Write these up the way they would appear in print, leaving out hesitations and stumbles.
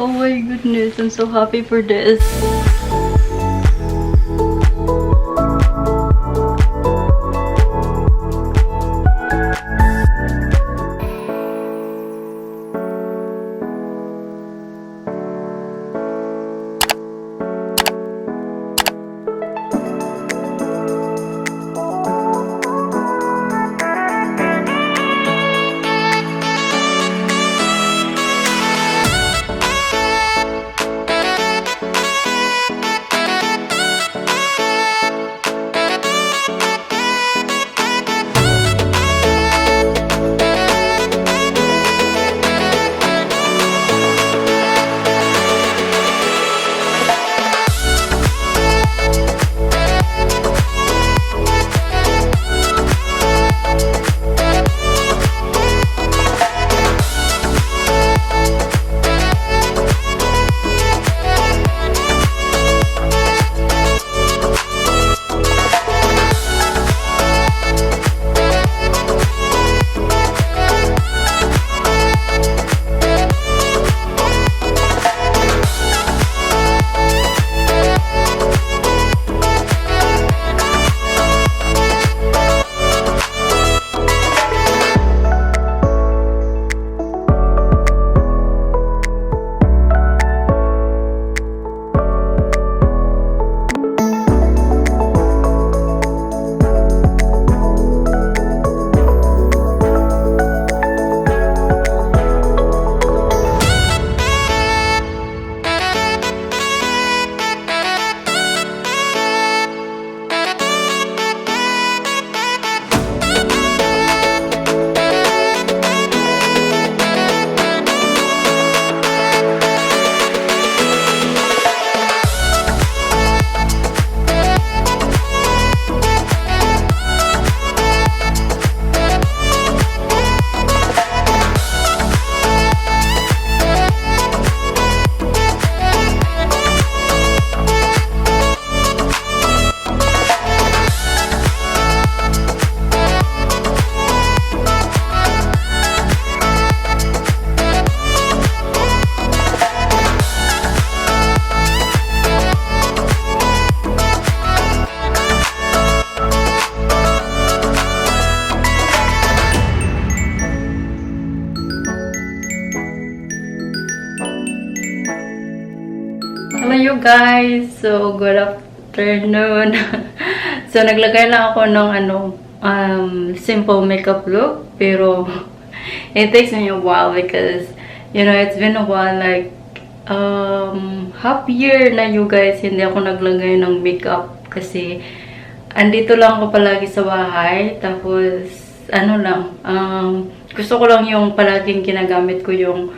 Oh my goodness, I'm so happy for this. Hello you guys! So, good afternoon. So, naglagay lang ako ng simple makeup look. Pero, it takes me a while because, you know, it's been a while, like, half year na you guys, hindi ako naglagay ng makeup. Kasi, andito lang ako palagi sa bahay. Tapos, gusto ko lang yung palaging ginagamit ko yung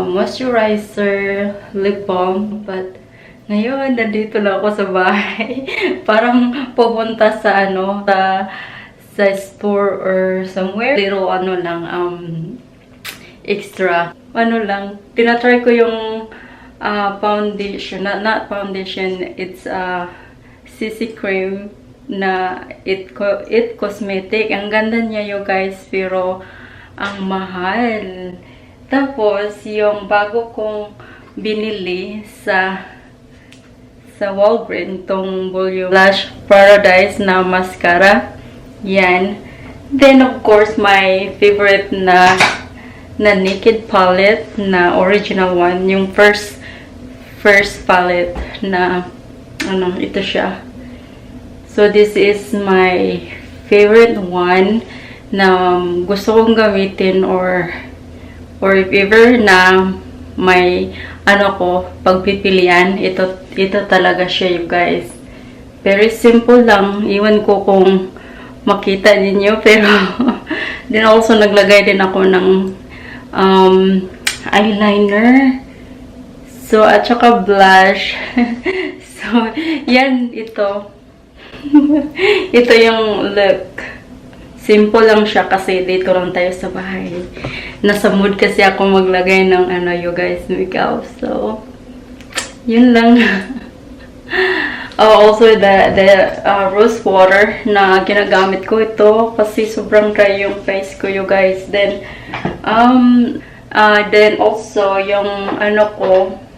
moisturizer, lip balm, but ngayon nandito lang ako sa bahay. Parang pupunta sa sa store or somewhere. Little extra. Tinatry ko yung foundation, not foundation, it's CC cream na it cosmetic. Ang ganda niya you guys, pero ang mahal. Tapos, yung bago kong binili sa Walgreens, tong Volume Blush Paradise na mascara. Yan. Then, of course, my favorite na Naked palette na original one. Yung first palette na, ito siya. So, this is my favorite one na gusto kong gamitin or if ever na may pagpipilian, ito talaga siya you guys. Very simple lang. Iwan ko kung makita ninyo, pero then also naglagay din ako ng eyeliner. So, at saka blush. So, yan, ito. Ito yung look. Simple lang siya kasi dito lang tayo sa bahay. Nasa mood kasi ako maglagay ng you guys, makeup. So, yun lang. Oh, also the rose water na ginagamit ko ito kasi sobrang dry yung face ko, you guys. Then, Then also, yung ano ko,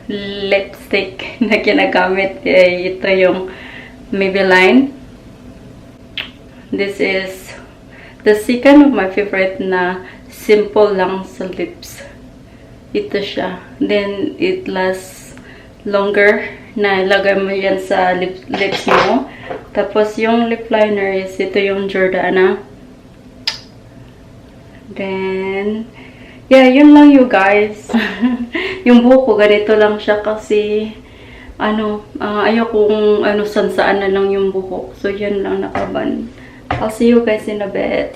lipstick na ginagamit, ito yung Maybelline. This is the second of my favorite na simple lang sa lips. Ito siya. Then, it lasts longer na ilagay mo yan sa lips mo. Tapos, yung lip liner is ito yung Jordana. Then, yeah, yun lang you guys. Yung buhok ko, ganito lang siya kasi, ayaw kong, saan na lang yung buhok. So, yun lang nakaban. I'll see you guys in a bit.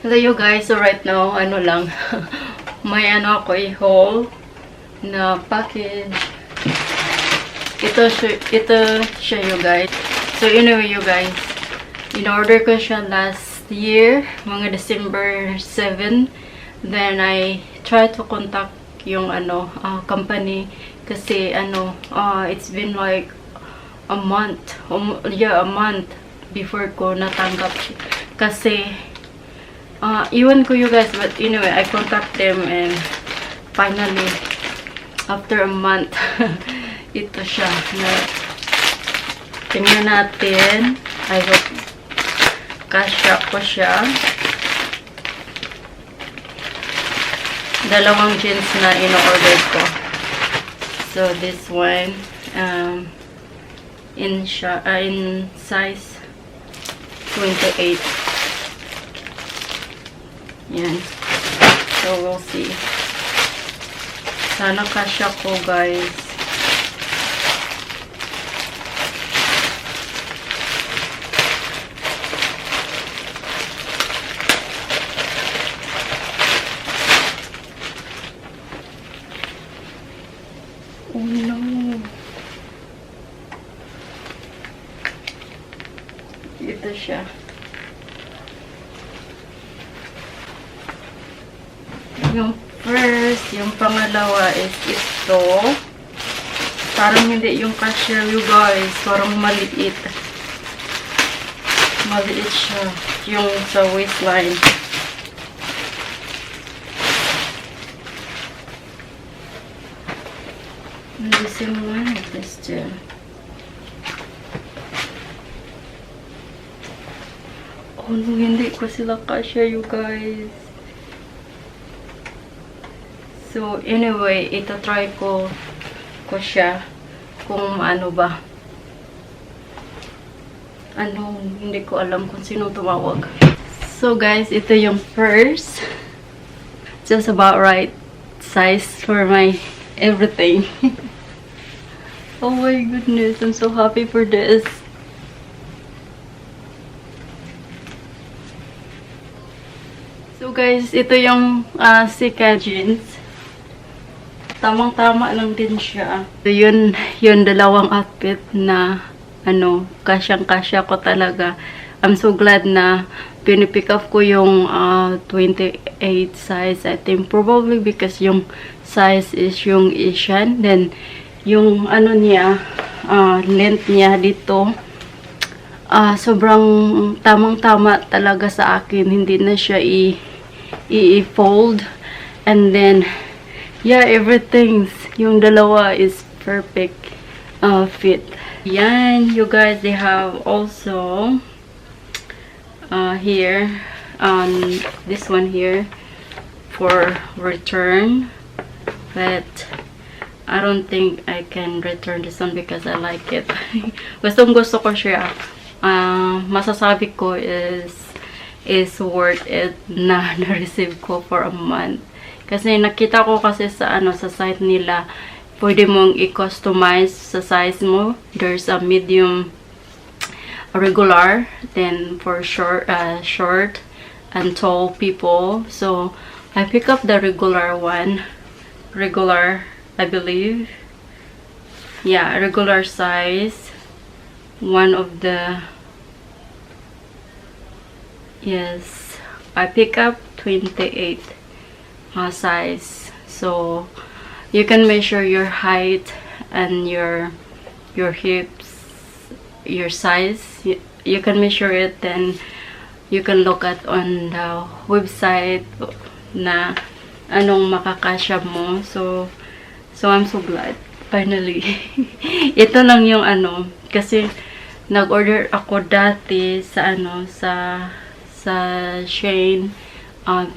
Hello you guys, so right now, lang, may ako i-haul na package. Ito siya you guys. So anyway you guys, in-order ko siya last year, mga December 7. Then I try to contact yung company kasi it's been like a month. A month before ko natanggap siya. Kasi iwan ko you guys, but anyway, I contact them and finally, after a month, ito siya. Tingnan natin. I hope kasya ko siya. Dalawang jeans na in-order ko. So, this one, in size 28. Yan. So, we'll see. Sana kasya ko, guys. Oh, no. Ito siya. Yung first, yung pangalawa is ito. Parang hindi yung cashier, you guys. Parang maliit. Maliit siya. Yung sa waistline. And the same one with this too. Oh no, hindi ko sila kasya, you guys. So, anyway, ito try ko siya kung ano ba. Ano, hindi ko alam kung sino tumawag. So, guys, ito yung first. Just about right size for my everything. Oh my goodness, I'm so happy for this. So guys, ito yung second jeans. Tamang-tama lang din siya. So yun dalawang outfit na ano, kasyang-kasya ko talaga. I'm so glad na pinipick up ko yung 28 size. I think probably because yung size is yung Asian. Then yung ano niya, length niya dito, sobrang tamang-tama talaga sa akin. Hindi na siya i-fold. And then, yeah, everything, yung dalawa is perfect fit. Yan, you guys, they have also here, this one here for return. But I don't think I can return this one because I like it. Gusto ko siya. Masasabi ko is worth it na na-receive ko for a month. Kasi nakita ko kasi sa sa site nila, pwede mong i-customize sa size mo. There's a medium, regular, then for short and tall people. So I pick up the regular one. Regular, I believe. Yeah, regular size. One of the, yes, I pick up 28 size. So you can measure your height and your hips, your size. You can measure it, then you can look at on the website na anong makakasya mo. So I'm so glad finally. Ito lang yung kasi nag-order ako dati sa sa Shein.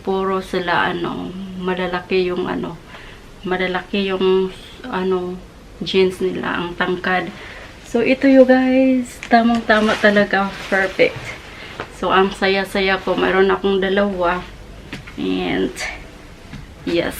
Puro sila malalaki yung jeans nila, ang tangkad. So ito you guys, tamang-tama talaga, perfect. So ang saya-saya ko, mayroon akong dalawa. And yes.